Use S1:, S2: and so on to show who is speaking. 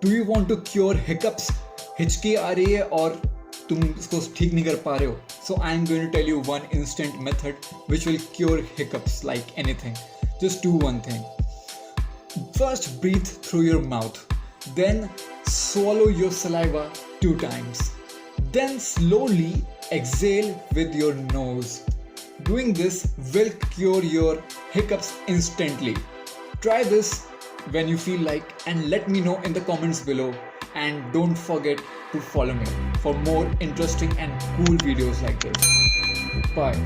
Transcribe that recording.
S1: Do you want to cure hiccups? हिचकी आ रही है और तुम इसको ठीक नहीं कर पा रहे हो? So I am going to tell you one instant method which will cure hiccups like anything. Just do one thing. First breathe through your mouth. Then swallow your saliva 2 times. Then slowly exhale with your nose. Doing this will cure your hiccups instantly. Try this when you feel like and let me know in the comments below, and don't forget to follow me for more interesting and cool videos like this. Bye.